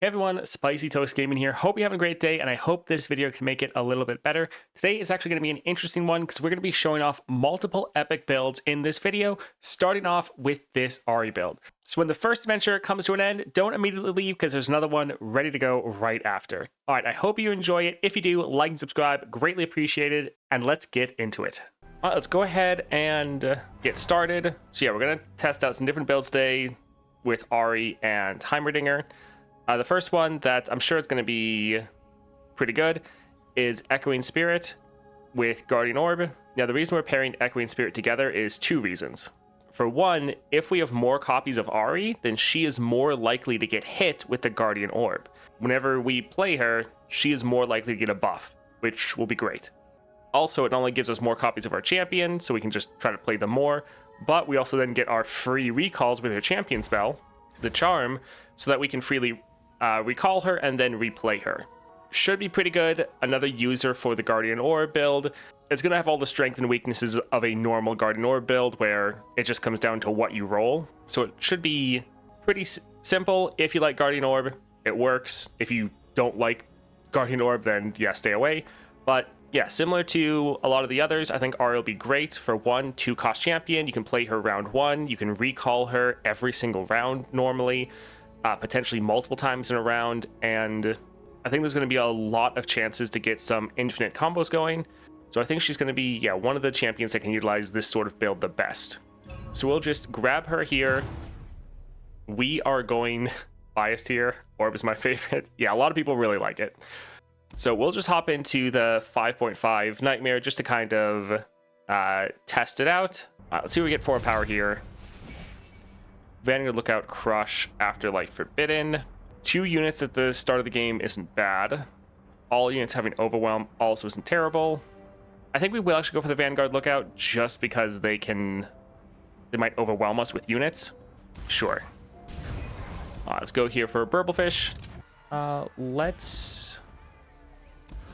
Hey everyone, Spicy Toast Gaming here. Hope you're having a great day, and I hope this video can make it a little bit better. Today is actually going to be an interesting one because we're going to be showing off multiple epic builds in this video, starting off with this Ahri build. So when the first adventure comes to an end, don't immediately leave because there's another one ready to go right after. All right, I hope you enjoy it. If you do, like and subscribe, greatly appreciated, and let's get into it. All right, let's go ahead and get started. So yeah, we're going to test out some different builds today with Ahri and Heimerdinger. The first one that I'm sure is going to be pretty good is Echoing Spirit with Guardian Orb. Now, the reason we're pairing Echoing Spirit together is two reasons. For one, if we have more copies of Ahri, then she is more likely to get hit with the Guardian Orb. Whenever we play her, she is more likely to get a buff, which will be great. Also, it not only gives us more copies of our champion, so we can just try to play them more, but we also then get our free recalls with her champion spell, the Charm, so that we can freely recall her and then replay her. Should be pretty good. Another user for the Guardian Orb build. It's going to have all the strength and weaknesses of a normal Guardian Orb build where it just comes down to what you roll. So it should be pretty simple. If you like Guardian Orb, it works. If you don't like Guardian Orb, then yeah, stay away. But yeah, similar to a lot of the others, I think Ahri will be great for 1, 2-cost champion. You can play her round 1. You can recall her every single round normally. Potentially multiple times in a round, and I think there's going to be a lot of chances to get some infinite combos going. So I think she's going to be, yeah, one of the champions that can utilize this sort of build the best. So we'll just grab her here. We are going biased here. Orb is my favorite. Yeah, a lot of people really like it. So we'll just hop into the 5.5 Nightmare just to kind of test it out. Let's see what we get for power here. Vanguard, Lookout, Crush, Afterlife, Forbidden. 2 units at the start of the game isn't bad. All units having Overwhelm also isn't terrible. I think we will actually go for the Vanguard Lookout just because they might overwhelm us with units. Sure. Let's go here for Burblefish. Let's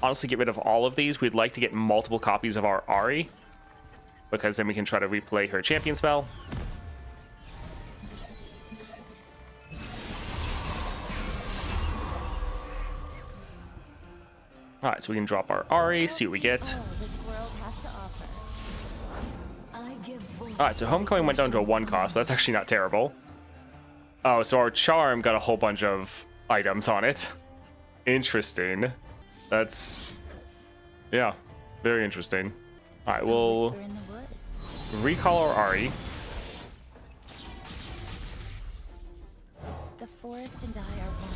honestly get rid of all of these. We'd like to get multiple copies of our Ahri because then we can try to replay her champion spell. All right, so we can drop our Ahri, see what we get. All right, so Homecoming went down to a 1 cost. That's actually not terrible. Oh, so our Charm got a whole bunch of items on it. Interesting. That's, yeah, very interesting. All right, we'll recall our Ahri. The forest and I are one.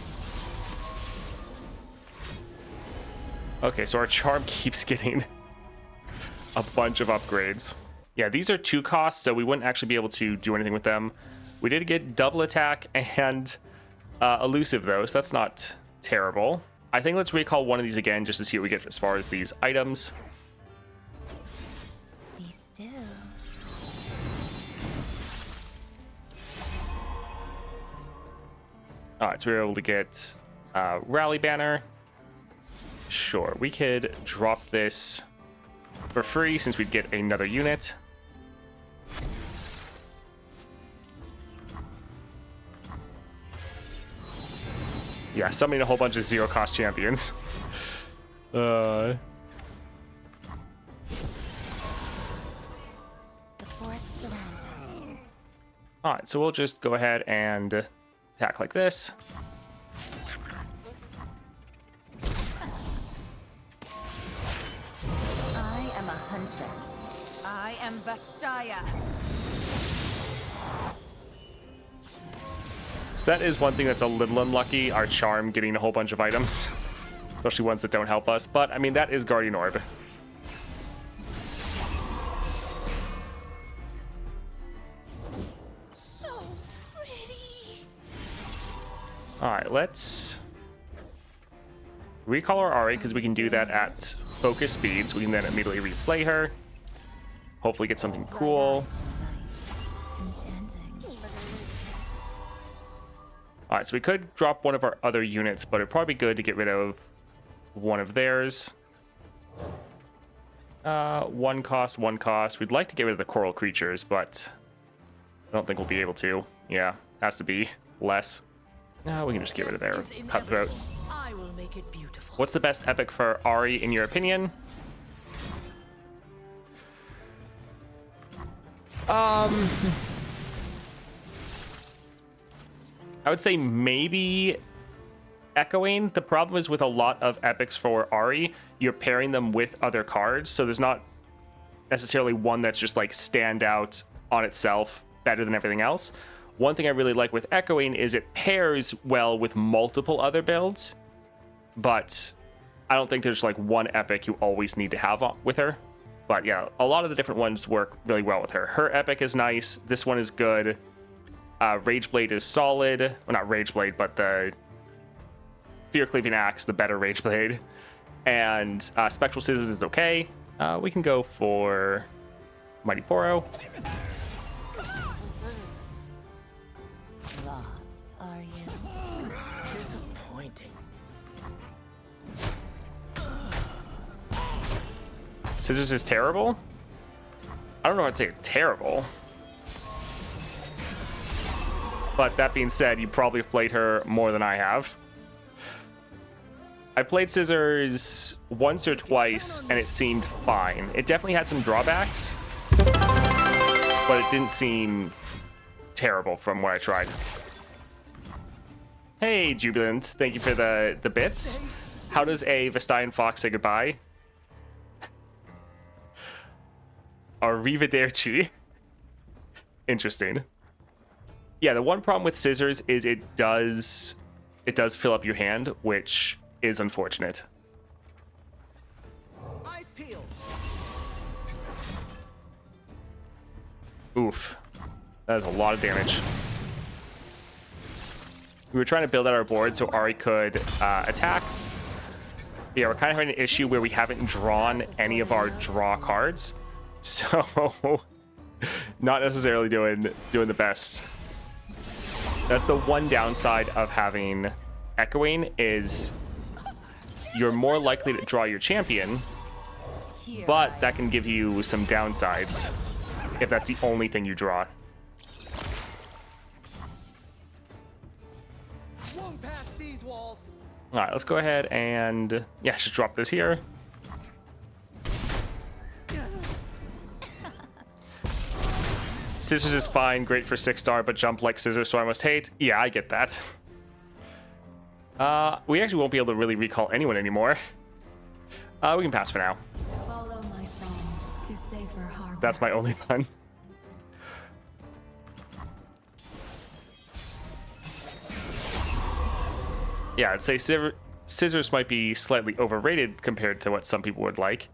Okay, so our Charm keeps getting a bunch of upgrades. Yeah, these are 2 costs, so we wouldn't actually be able to do anything with them. We did get double attack and elusive, though, so that's not terrible. I think let's recall one of these again just to see what we get as far as these items. Be still. All right, so we were able to get Rally Banner. Sure, we could drop this for free since we'd get another unit. Yeah, summoning a whole bunch of 0-cost champions. The forest surrounds us. All right, so we'll just go ahead and attack like this. I am a huntress. I am Vastaya. So that is one thing that's a little unlucky, our Charm getting a whole bunch of items. Especially ones that don't help us. But, I mean, that is Guardian Orb. So pretty. Alright, let's recall our Ahri, because we can do that at focus speed, so we can then immediately replay her. Hopefully get something cool. Enchanting. Alright, so we could drop one of our other units, but it'd probably be good to get rid of one of theirs. 1 cost, 1 cost. We'd like to get rid of the coral creatures, but I don't think we'll be able to. Yeah, has to be less. No, we can just get rid of their cutthroat. I will make it beautiful. What's the best epic for Ahri in your opinion? I would say maybe Echoing. The problem is with a lot of epics for Ahri, you're pairing them with other cards, so there's not necessarily one that's just like stand out on itself better than everything else. One thing I really like with Echoing is it pairs well with multiple other builds, but I don't think there's like one epic you always need to have with her. But yeah, a lot of the different ones work really well with her. Her epic is nice. This one is good. Rageblade is solid. Well, not Rageblade, but the Fear Cleaving Axe, the better Rageblade. And Spectral Scissors is okay. We can go for Mighty Poro. Lost, are you? Disappointing. Scissors is terrible? I don't know if I'd say terrible. But that being said, you probably played her more than I have. I played Scissors once or twice, and it seemed fine. It definitely had some drawbacks, but it didn't seem terrible from what I tried. Hey, Jubilant. Thank you for the bits. How does a Vestayan Fox say goodbye? Arrivederci. Interesting. Yeah, the one problem with Scissors is it does fill up your hand, which is unfortunate. Eyes peeled. Oof. That is a lot of damage. We were trying to build out our board so Ahri could attack. Yeah, we're kind of having an issue where we haven't drawn any of our draw cards. So, not necessarily doing the best. That's the one downside of having Echoing is you're more likely to draw your champion, but that can give you some downsides if that's the only thing you draw. Won't pass these walls. All right, let's go ahead and just drop this here. Scissors is fine, great for 6-star, but jump like Scissors, so I must hate. Yeah, I get that. We actually won't be able to really recall anyone anymore. We can pass for now. Follow my song to safer harbor. That's my only pun. Yeah, I'd say Scissors might be slightly overrated compared to what some people would like.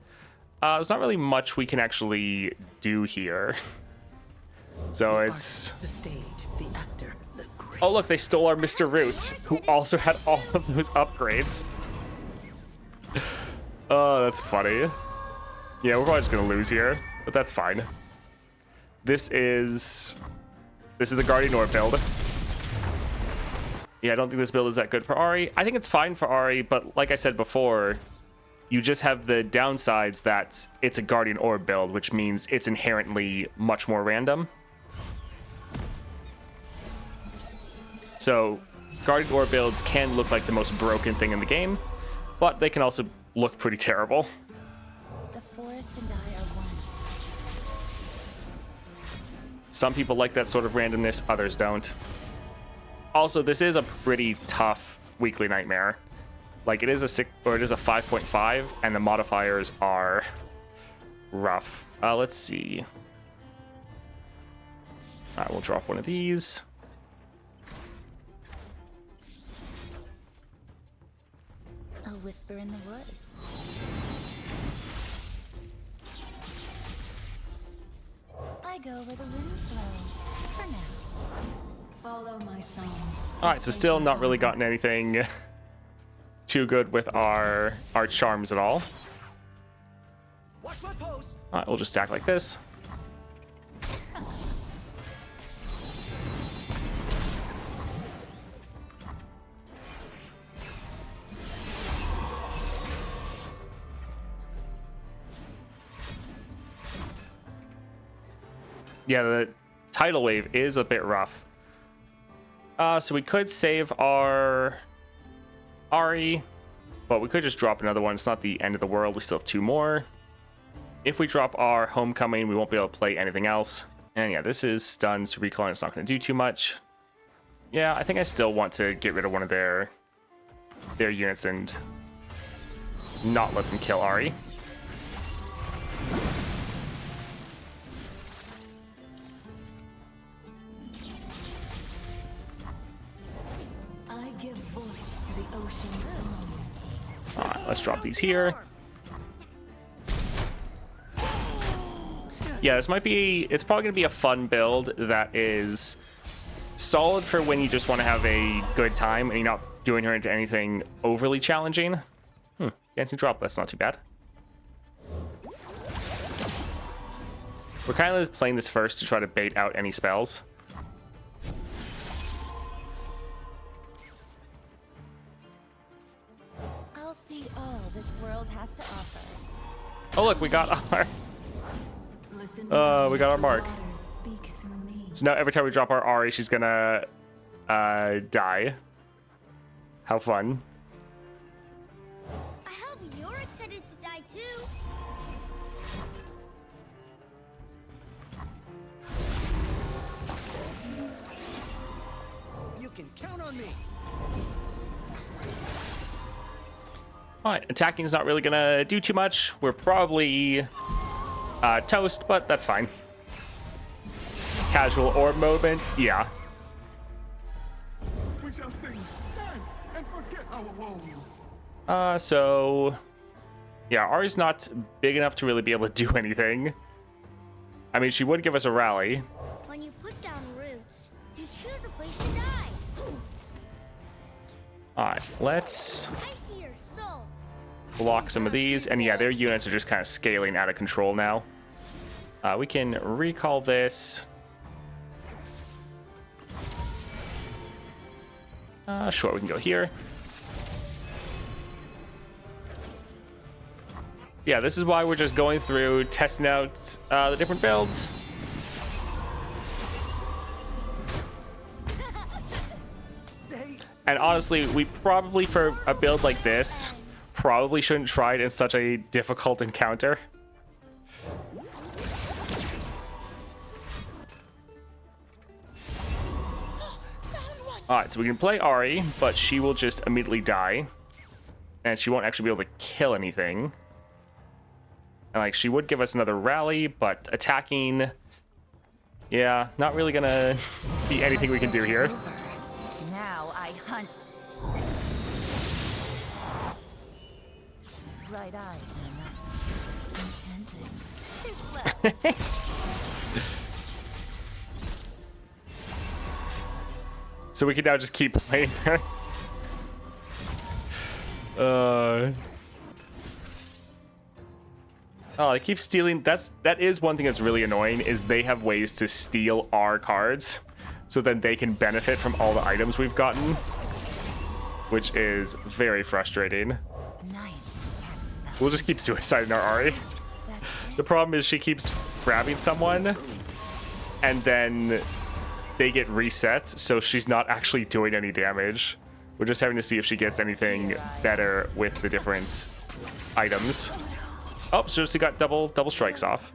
There's not really much we can actually do here. So it's... The stage, the actor, the great. Oh, look, they stole our Mr. Roots, who also had all of those upgrades. Oh, that's funny. Yeah, we're probably just going to lose here, but that's fine. This is a Guardian Orb build. Yeah, I don't think this build is that good for Ahri. I think it's fine for Ahri, but like I said before, you just have the downsides that it's a Guardian Orb build, which means it's inherently much more random. So, Guardian Orb builds can look like the most broken thing in the game, but they can also look pretty terrible. The forest and I are one. Some people like that sort of randomness, others don't. Also, this is a pretty tough weekly nightmare. Like, it is a 5.5, and the modifiers are rough. Let's see. All right, we'll drop one of these. A whisper in the woods. I go where the winds blow. For now. Follow my song. All right, so still not really gotten anything too good with our charms at all. Watch my post. All right, we'll just stack like this. Yeah, the tidal wave is a bit rough. So we could save our Ahri, but we could just drop another one. It's not the end of the world. We still have 2 more. If we drop our Homecoming, we won't be able to play anything else. And yeah, this is stunned, so recall, and it's not going to do too much. Yeah, I think I still want to get rid of one of their units and not let them kill Ahri. I give voice to the ocean. Alright, let's drop these here. Yeah, this might be... It's probably going to be a fun build that is solid for when you just want to have a good time and you're not doing her into anything overly challenging. Dancing drop, that's not too bad. We're kind of playing this first to try to bait out any spells. I'll see all this world has to offer. Oh look, we got our... Listen we got our mark. waters speak through me. So now every time we drop our Ahri, she's gonna die. How fun. I hope you're excited to die too. You can count on me. Alright, attacking is not really gonna do too much. We're probably toast, but that's fine. Casual orb movement, yeah. We shall sing, dance, and forget our woes. So... Yeah, Ahri's not big enough to really be able to do anything. I mean, she would give us a rally. When you put down roots, you choose a place to die. Alright, let's I see your soul. block some of these. And yeah, their units are just kind of scaling out of control now. We can recall this. Sure, we can go here. Yeah, this is why we're just going through, testing out the different builds. And honestly, we probably, for a build like this, probably shouldn't try it in such a difficult encounter. Alright, so we can play Ahri, but she will just immediately die. And she won't actually be able to kill anything. And like, she would give us another rally, but attacking... Yeah, not really gonna be anything we can do here. Now I hunt. Bright eyes and enchanting. So we can now just keep playing her. Oh, they keep stealing. That is one thing that's really annoying, is they have ways to steal our cards, so then they can benefit from all the items we've gotten, which is very frustrating. We'll just keep suiciding our Ahri. The problem is she keeps grabbing someone, and then they get reset, so she's not actually doing any damage. We're just having to see if she gets anything better with the different items. Oh, so she got double strikes off.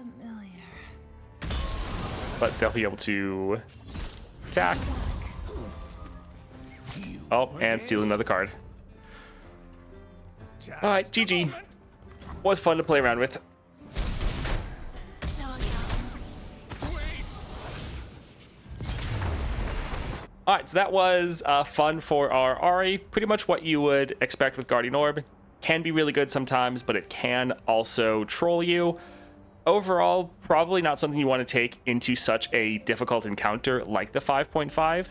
But they'll be able to attack. Oh, and steal another card. Alright, GG. Was fun to play around with. Alright, so that was fun for our Ahri. Pretty much what you would expect with Guardian Orb. Can be really good sometimes, but it can also troll you. Overall, probably not something you want to take into such a difficult encounter like the 5.5.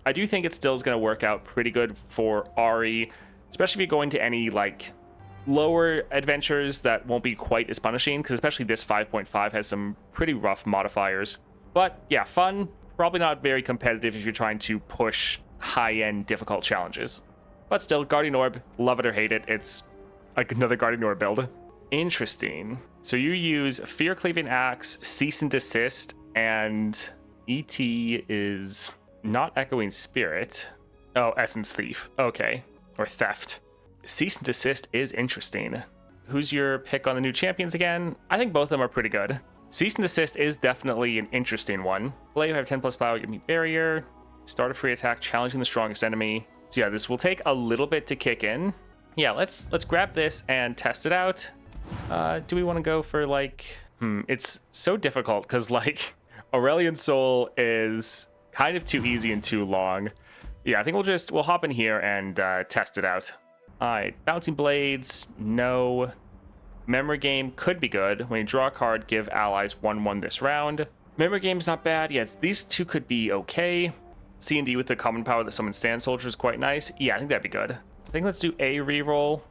I do think it still is going to work out pretty good for Ahri, especially if you go into any like lower adventures that won't be quite as punishing, because especially this 5.5 has some pretty rough modifiers. But yeah, fun. Probably not very competitive if you're trying to push high-end difficult challenges. But still, Guardian Orb, love it or hate it, it's like another Guardian Orb build. Interesting. So you use Fear Cleaving Axe, Cease and Desist, and ET is Not Echoing Spirit. Oh, Essence Thief. Okay. Or Theft. Cease and Desist is interesting. Who's your pick on the new champions again? I think both of them are pretty good. Cease and Desist is definitely an interesting one. Play, you have 10 plus power, give me barrier. Start a free attack, challenging the strongest enemy. So yeah, this will take a little bit to kick in. Yeah, let's grab this and test it out. Do we want to go for like... it's so difficult because like Aurelian Soul is kind of too easy and too long. Yeah, I think we'll hop in here and test it out. All right, Bouncing Blades, no. Memory Game could be good. When you draw a card, give allies 1/1 this round. Memory Game's not bad. Yeah, these two could be okay. C&D with the common power that summons Sand Soldier is quite nice. Yeah, I think that'd be good. I think let's do a reroll.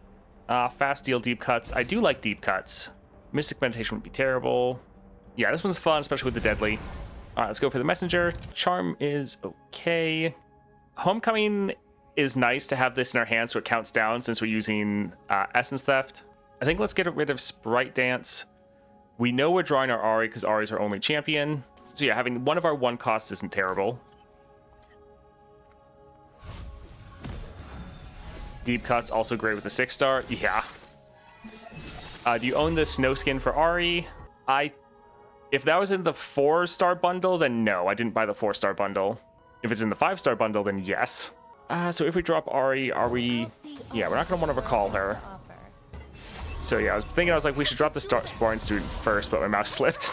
Fast Deal, Deep Cuts. I do like Deep Cuts. Mystic Meditation would be terrible. Yeah, this one's fun, especially with the Deadly. All right, let's go for the Messenger. Charm is okay. Homecoming is nice to have this in our hands so it counts down since we're using Essence Theft. I think let's get rid of Sprite Dance. We know we're drawing our Ahri because Ahri's our only champion. So yeah, having one of our 1 costs isn't terrible. Deep Cuts also great with the 6-star. Yeah. Do you own the Snow Skin for Ahri? If that was in the 4-star bundle, then no, I didn't buy the 4-star bundle. If it's in the 5-star bundle, then yes. So if we drop Ahri, are we... Yeah, we're not going to want to recall her. So yeah, I was like, we should drop the Sparring Student first, but my mouse slipped.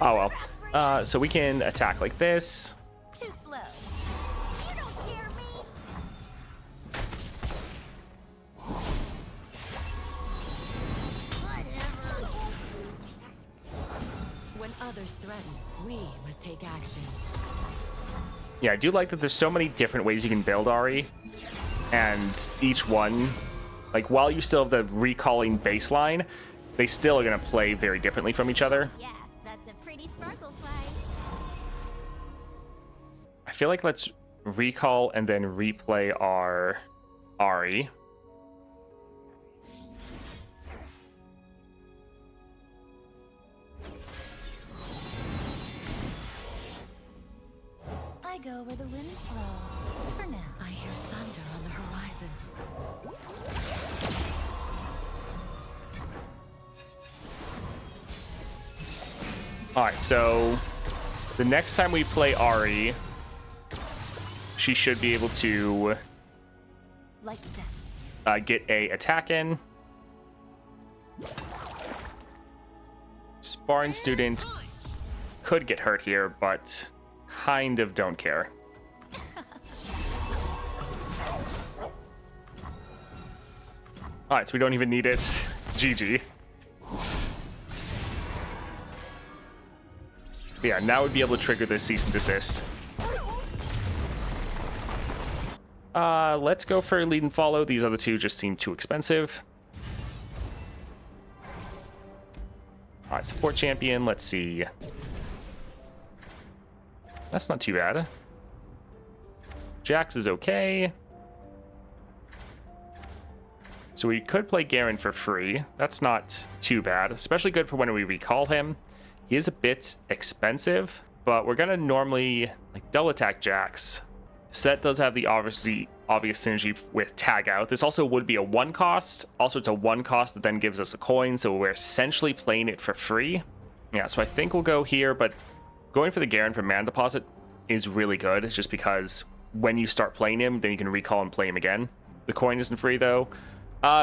Oh well. So we can attack like this. Too slow. You don't hear me. Whatever. When others threaten, we must take action. Yeah, I do like that there's so many different ways you can build Ahri, and each one, like while you still have the recalling baseline, they still are going to play very differently from each other. Yeah, that's a pretty sparkle fly. I feel like let's recall and then replay our Ahri. I go where the winds blow. For now. I hear thunder on the horizon. Alright, so the next time we play Ahri, she should be able to Like that. get a attack in. Sparring Student could get hurt here, but kind of don't care. Alright, so we don't even need it. GG. But yeah, now we'd be able to trigger this cease and desist. Let's go for lead and follow. These other two just seem too expensive. Alright, support champion. Let's see. That's not too bad. Jax is okay. So we could play Garen for free. That's not too bad, especially good for when we recall him. He is a bit expensive, but we're gonna normally like double attack Jax. Set does have the obvious synergy with tag out. This also would be a 1 cost. Also, it's a 1 cost that then gives us a coin, so we're essentially playing it for free. Yeah, so I think we'll go here, but going for the Garen for Mana Deposit is really good. It's just because when you start playing him, then you can recall and play him again. The coin isn't free though.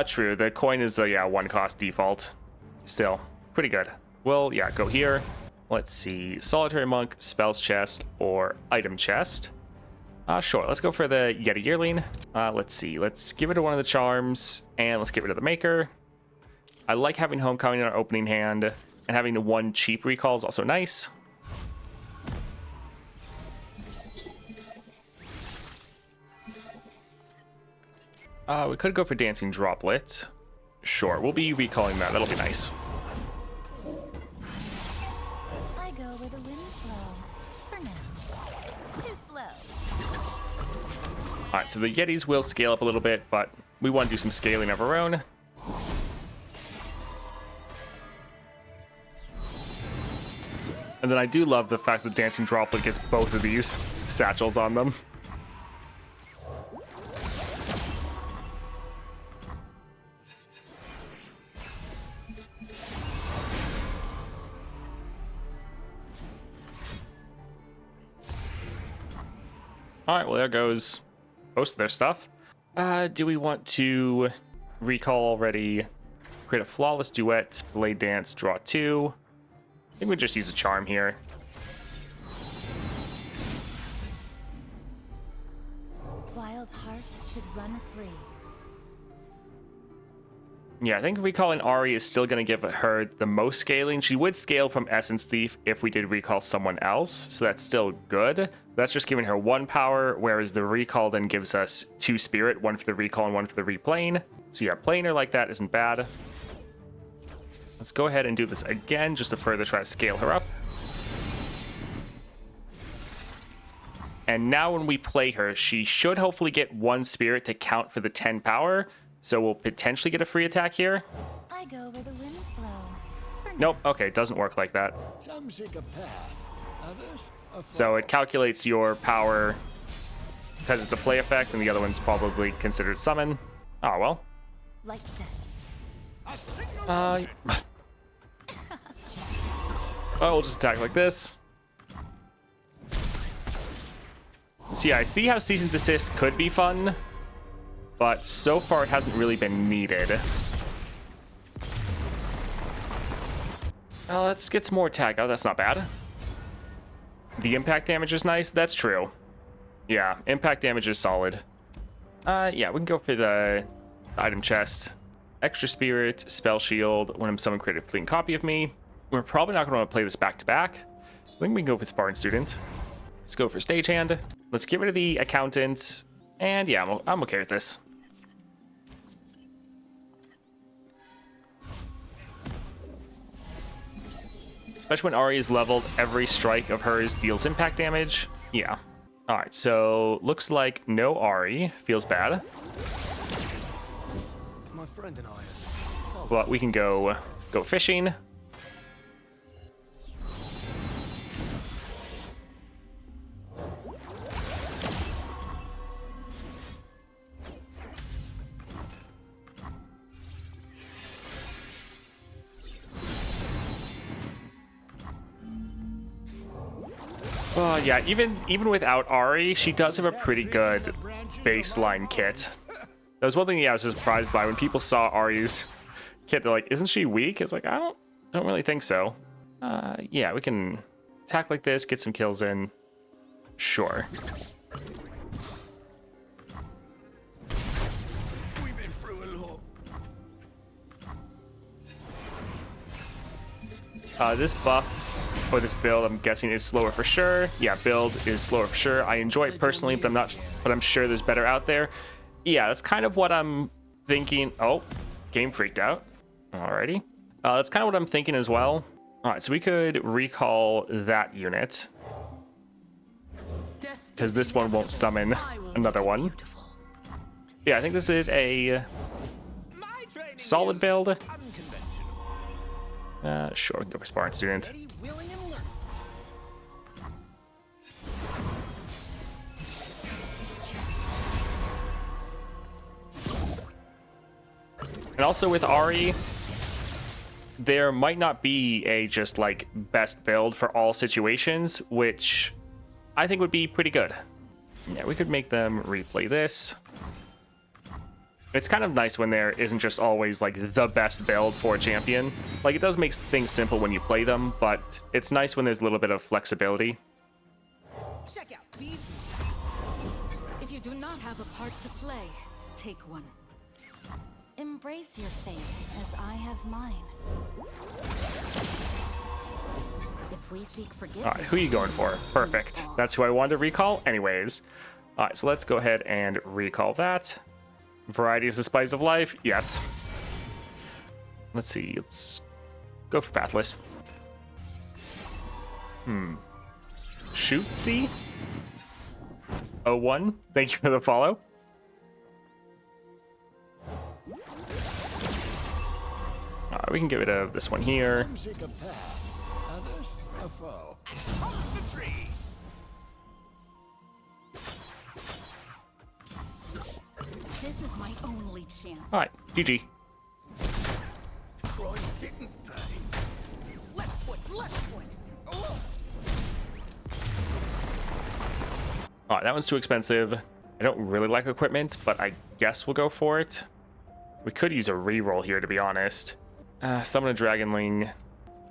True. The coin is a 1 cost default. Still, pretty good. Well, yeah, go here. Let's see. Solitary Monk, Spells Chest, or Item Chest. Sure. Let's go for the Yeti Yearling. Let's see. Let's give it to one of the charms, and let's get rid of the Maker. I like having Homecoming in our opening hand, and having the 1 cheap recall is also nice. We could go for Dancing Droplet. Sure, we'll be recalling that. That'll be nice. I go where the winds blow. For now. Too slow. Alright, so the Yetis will scale up a little bit, but we want to do some scaling of our own. And then I do love the fact that Dancing Droplet gets both of these satchels on them. All right, well, there goes most of their stuff. Do we want to recall already? Create a Flawless Duet, Blade Dance, draw 2. I think we just use a Charm here. Wild hearts should run free. Yeah, I think recalling Ahri is still going to give her the most scaling. She would scale from Essence Thief if we did recall someone else, so that's still good. That's just giving her 1 power, whereas the recall then gives us 2 spirit, 1 for the recall and 1 for the replane. So yeah, playing her like that isn't bad. Let's go ahead and do this again just to further try to scale her up. And now when we play her, she should hopefully get 1 spirit to count for the 10 power. So we'll potentially get a free attack here. I go where the winds blow. For now. Nope, okay, it doesn't work like that. Some seek a path, others a So it calculates your power because it's a play effect, and the other one's probably considered summon. Oh, well. Like this. Oh, we'll just attack like this. So yeah, I see how Season Desist could be fun, but so far it hasn't really been needed. Let's get some more attack. Oh, that's not bad. The impact damage is nice. That's true. Yeah, impact damage is solid. Yeah, we can go for the item chest. Extra spirit, spell shield. When I'm summoned, create a fleeting copy of me. We're probably not going to want to play this back to back. I think we can go for Spartan Student. Let's go for Stagehand. Let's get rid of the accountant. And yeah, I'm okay with this. Especially when Ahri is leveled, every strike of hers deals impact damage. Yeah. All right, so looks like no Ahri. Feels bad. My friend and I. But we can go fishing. Yeah, even without Ahri, she does have a pretty good baseline kit. That was one thing I was surprised by when people saw Ahri's kit. They're like, "Isn't she weak?" It's like, I don't really think so. Yeah, we can attack like this, get some kills in. Sure. We've been through a lot. This buff or this build, I'm guessing, is slower for sure. Yeah, build is slower for sure. I enjoy it personally, but I'm sure there's better out there. Yeah, that's kind of what I'm thinking. Oh, game freaked out. Alrighty. That's kind of what I'm thinking as well. All right, so we could recall that unit because this one won't summon another one. Yeah, I think this is a solid build. Sure, we can go for Spartan Student. And also with Ahri, there might not be a just like best build for all situations, which I think would be pretty good. Yeah, we could make them replay this. It's kind of nice when there isn't just always like the best build for a champion. Like, it does make things simple when you play them, but it's nice when there's a little bit of flexibility. Check out these. If you do not have a part to play, take one. Embrace your fate as I have mine. If we seek forgiveness. All right, who are you going for? Perfect. That's who I wanted to recall anyways. All right, so let's go ahead and recall that. Variety is the spice of life. Yes. Let's see. Let's go for Pathless. Shoot C? 01. Thank you for the follow. We can get rid of this one here. Some seek a path, others a foe. Off the trees. This is my only chance. All right, GG. Troy didn't die. Left foot, left foot. Oh. All right, that one's too expensive. I don't really like equipment, but I guess we'll go for it. We could use a reroll here, to be honest. Summon a Dragonling.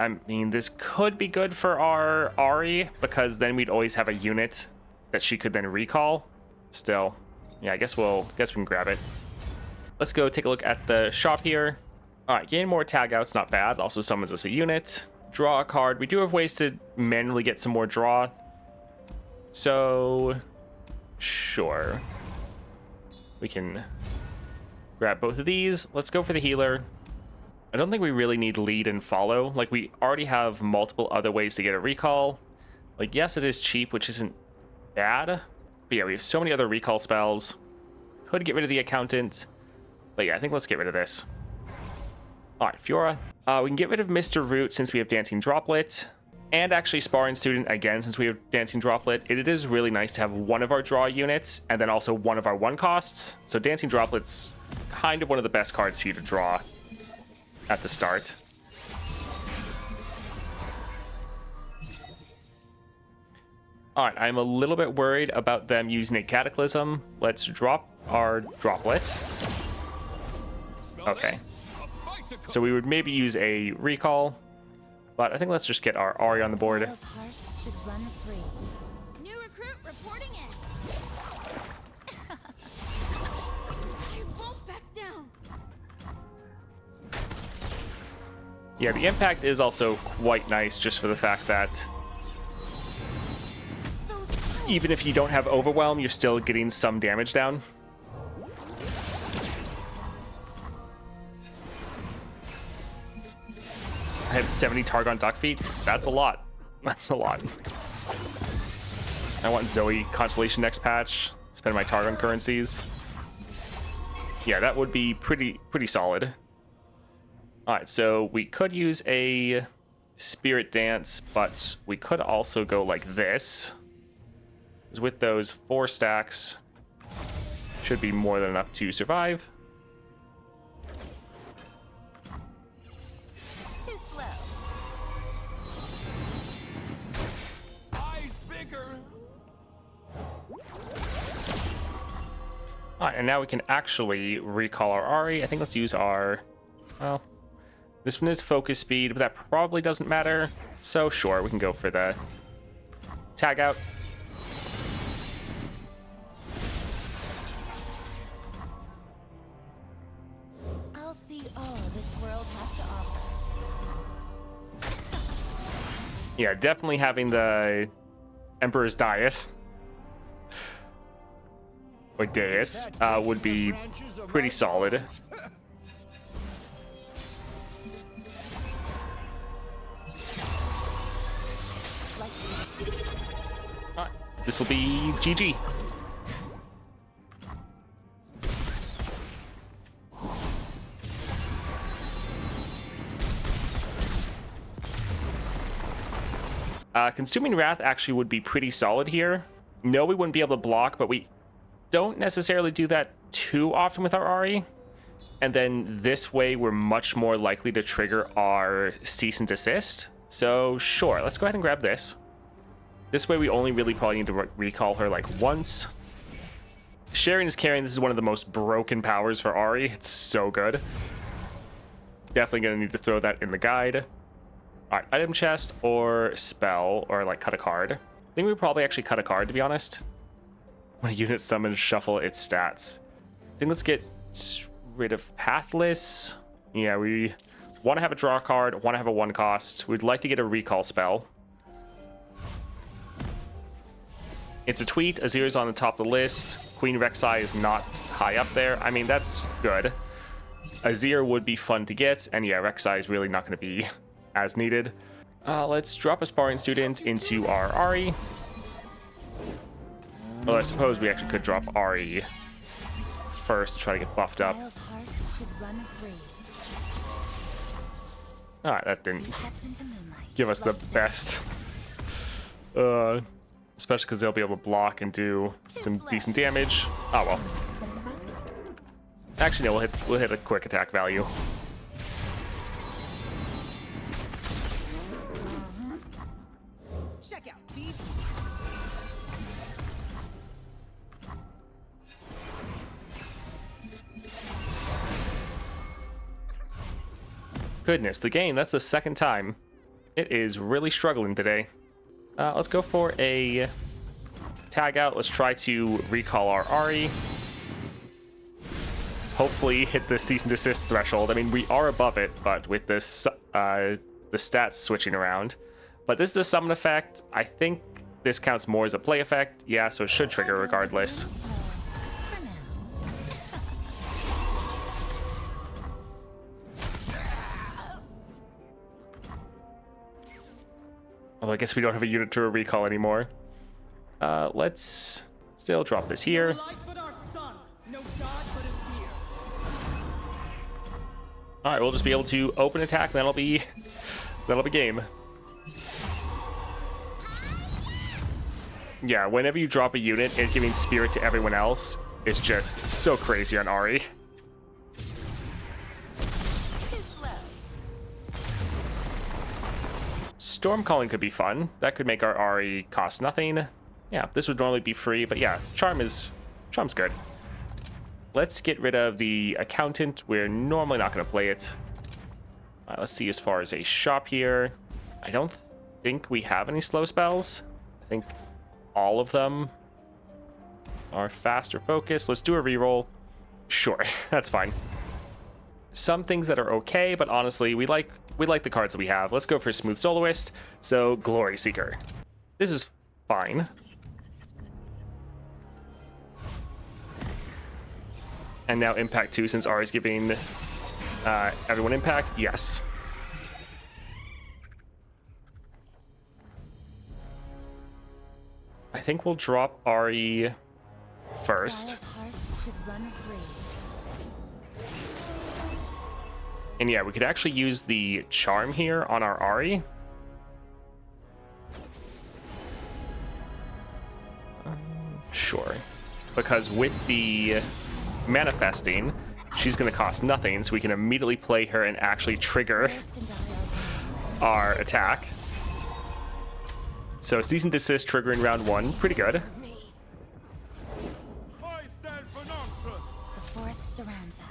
I mean, this could be good for our Ahri, because then we'd always have a unit that she could then recall. Still, yeah, I guess we can grab it. Let's go take a look at the shop here. All right, gain more tag outs, not bad. Also summons us a unit. Draw a card. We do have ways to manually get some more draw. So, sure. We can grab both of these. Let's go for the healer. I don't think we really need lead and follow. Like, we already have multiple other ways to get a recall. Like, yes, it is cheap, which isn't bad. But yeah, we have so many other recall spells. Could get rid of the accountant. But yeah, I think let's get rid of this. All right, Fiora. We can get rid of Mr. Root since we have Dancing Droplet. And actually Sparring Student again since we have Dancing Droplet. It is really nice to have one of our draw units and then also one of our one costs. So Dancing Droplet's kind of one of the best cards for you to draw at the start. All right, I'm a little bit worried about them using a Cataclysm. Let's drop our Droplet. Okay. So we would maybe use a Recall, but I think let's just get our Ahri on the board. Wild hearts should run free. New recruit reporting in. I won't back down. Yeah, the impact is also quite nice just for the fact that even if you don't have Overwhelm, you're still getting some damage down. I had 70 Targon Duck Feet. That's a lot. That's a lot. I want Zoe Constellation next patch. Spend my Targon currencies. Yeah, that would be pretty solid. Alright, so we could use a Spirit Dance, but we could also go like this. Because with those 4 stacks, should be more than enough to survive. Too slow. Eyes bigger. Alright, and now we can actually recall our Ahri. I think let's use our... Well, this one is focus speed, but that probably doesn't matter. So sure, we can go for the tag out. I'll see all this world has to offer. Yeah, definitely having the Emperor's Dais or Dais would be pretty solid. This will be GG. Consuming Wrath actually would be pretty solid here. No, we wouldn't be able to block, but we don't necessarily do that too often with our Ahri. And then this way, we're much more likely to trigger our Cease and Desist. So sure, let's go ahead and grab this. This way, we only really probably need to recall her like once. Sharing is Carrying, this is one of the most broken powers for Ahri. It's so good. Definitely gonna need to throw that in the guide. All right, item chest or spell or like cut a card. I think we probably actually cut a card, to be honest. When a unit summons, shuffle its stats. I think let's get rid of Pathless. Yeah, we want to have a draw card, want to have a 1 cost. We'd like to get a recall spell. It's a tweet. Azir's on the top of the list. Queen Rek'Sai is not high up there. I mean, that's good. Azir would be fun to get, and yeah, Rek'Sai is really not going to be as needed. Let's drop a Sparring Student into our Ahri. Well, I suppose we actually could drop Ahri first to try to get buffed up. Wild hearts should run free. All right, that didn't Steps into moonlight. give us the best. Especially because they'll be able to block and do some decent damage. Oh well. Actually, no, we'll hit a quick attack value. Check out these. Goodness, the game, that's the second time. It is really struggling today. Let's go for a tag out. Let's try to recall our Ahri. Hopefully hit the cease and desist threshold. I mean, we are above it, but with this, the stats switching around. But this is a summon effect. I think this counts more as a play effect. Yeah, so it should trigger regardless. For now. Although I guess we don't have a unit to recall anymore. Let's still drop this here. Light but our sun, no god but a seer. All right, we'll just be able to open attack, and that'll be game. Yeah, whenever you drop a unit and giving spirit to everyone else is just so crazy on Ahri. Storm calling could be fun. That could make our Ahri cost nothing. Yeah, this would normally be free, but yeah, Charm's good. Let's get rid of the accountant. We're normally not going to play it. Let's see as far as a shop here. I don't think we have any slow spells. I think all of them are faster focus. Let's do a reroll. Sure, that's fine. Some things that are okay, but honestly, we like the cards that we have. Let's go for Smooth Soloist. So Glory Seeker. This is fine. And now Impact 2, since Ahri's giving everyone Impact. Yes. I think we'll drop Ahri first. Violet's heart should run free. And yeah, we could actually use the charm here on our Ahri. Sure. Because with the manifesting, she's going to cost nothing, so we can immediately play her and actually trigger First and die our attack. So cease and desist triggering round 1, pretty good. over me. I stand for nonsense. The forest surrounds us.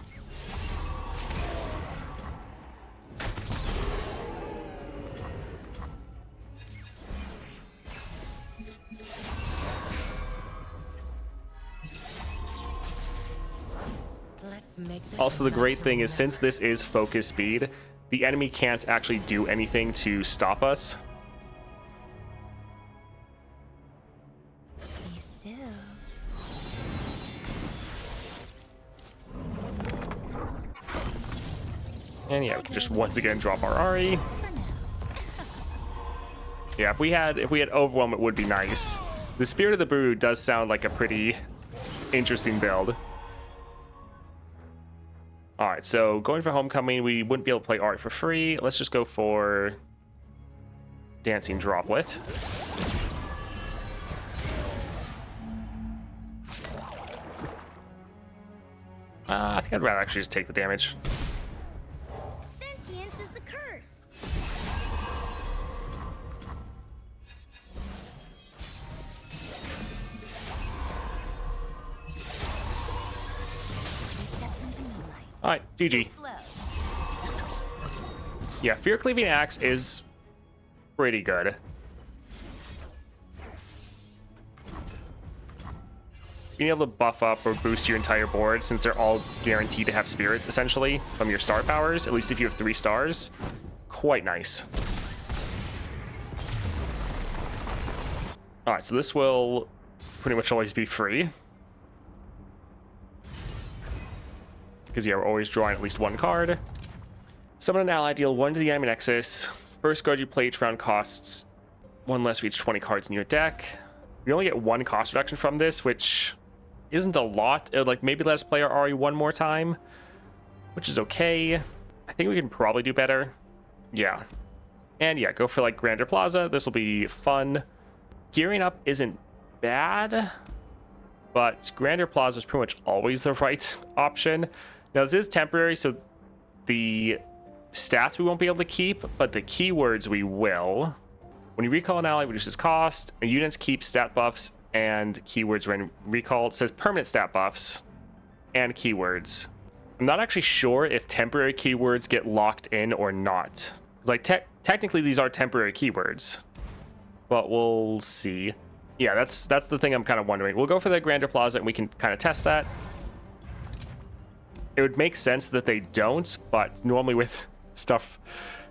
Let's make this Also, the great last thing is, one. since this is focus speed, the enemy can't actually do anything to stop us. Be still. And yeah, we can just once again drop our Ahri. For now. Yeah, if we had Overwhelm, it would be nice. The Spirit of the Brood does sound like a pretty interesting build. Alright, so going for Homecoming, we wouldn't be able to play Ahri for free. Let's just go for Dancing Droplet. I think I'd rather actually just take the damage. Sentience is a curse. Steps into moonlight. Alright, GG. Slow. Yeah, Fear Cleaving Axe is pretty good. Being able to buff up or boost your entire board, since they're all guaranteed to have spirit, essentially, from your star powers, at least if you have 3 stars, quite nice. Alright, so this will pretty much always be free. Because yeah, we're always drawing at least 1 card. Summon an ally, deal 1 to the enemy nexus. First card you play each round costs 1 less for each 20 cards in your deck. We only get 1 cost reduction from this, which isn't a lot. It would like maybe let us play our Ahri 1 more time, which is okay. I think we can probably do better. Yeah. And yeah, go for like Grander Plaza. This will be fun. Gearing up isn't bad, but Grander Plaza is pretty much always the right option. Now, this is temporary, so the stats we won't be able to keep, but the keywords we will. When you recall an ally, reduces cost. Units keep stat buffs and keywords when recalled. It says permanent stat buffs and keywords. I'm not actually sure if temporary keywords get locked in or not. Like, technically, these are temporary keywords, but we'll see. Yeah, that's the thing I'm kind of wondering. We'll go for the Grander Plaza, and we can kind of test that. It would make sense that they don't, but normally with stuff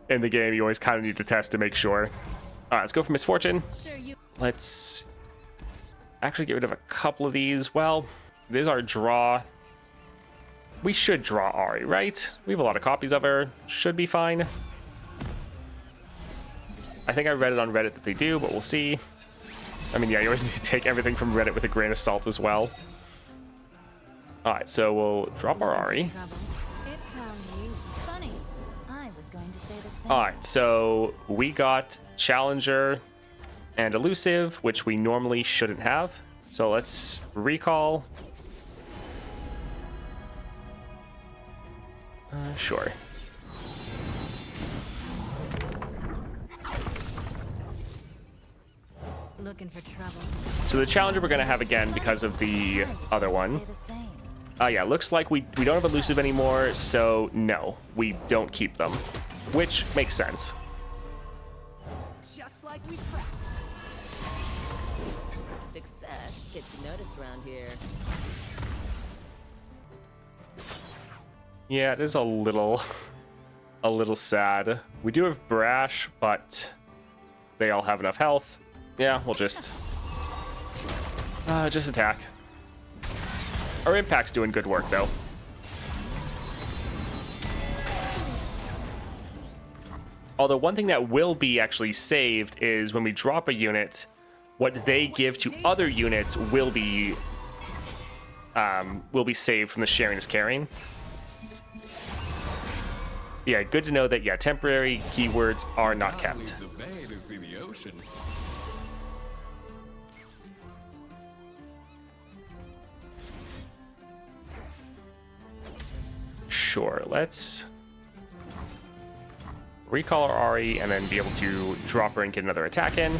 in the game, you always kind of need to test to make sure. All right, let's go for Misfortune. Let's actually get rid of a couple of these. Well, it is our draw. We should draw Ahri, right? We have a lot of copies of her. Should be fine. I think I read it on Reddit that they do, but we'll see. I mean, yeah, you always need to take everything from Reddit with a grain of salt as well. All right, so we'll drop our Ahri. Funny. I was going to say the same. All right, so we got Challenger and Elusive, which we normally shouldn't have. So let's recall. Sure. Looking for trouble. So the Challenger we're going to have again because of the other one. Say the same. Yeah, looks like we don't have Elusive anymore, so no, we don't keep them, which makes sense. Just like we practiced. Success gets noticed around here. Yeah, it is a little sad. We do have Brash, but they all have enough health. Yeah, we'll just attack. Our Impact's doing good work, though. Although one thing that will be actually saved is when we drop a unit, what they give to other units will be saved from the sharing is caring. Yeah, good to know that, yeah, temporary keywords are not kept. Sure, let's recall our Ahri and then be able to drop her and get another attack in. Too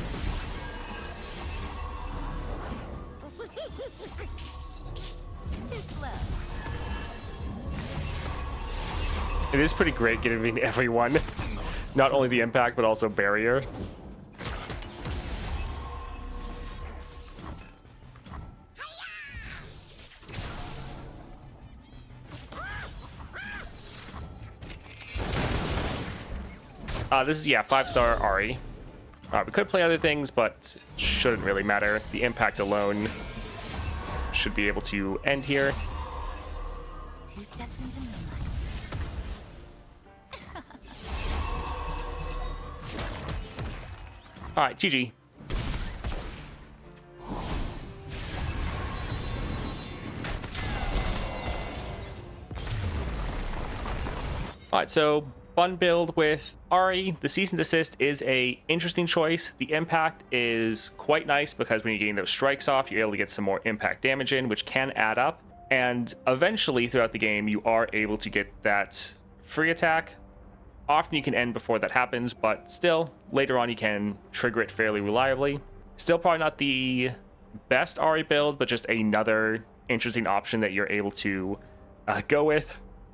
slow. It is pretty great giving everyone not only the impact but also barrier. This is, yeah, 5-star Ahri. We could play other things, but it shouldn't really matter. The impact alone should be able to end here. 2 steps into moonlight. All right, GG. All right, so fun build with Ahri. The cease and desist is a interesting choice. The impact is quite nice because when you're getting those strikes off, you're able to get some more impact damage in, which can add up. And eventually throughout the game, you are able to get that free attack. Often you can end before that happens, but still, later on you can trigger it fairly reliably. Still probably not the best Ahri build, but just another interesting option that you're able to go with.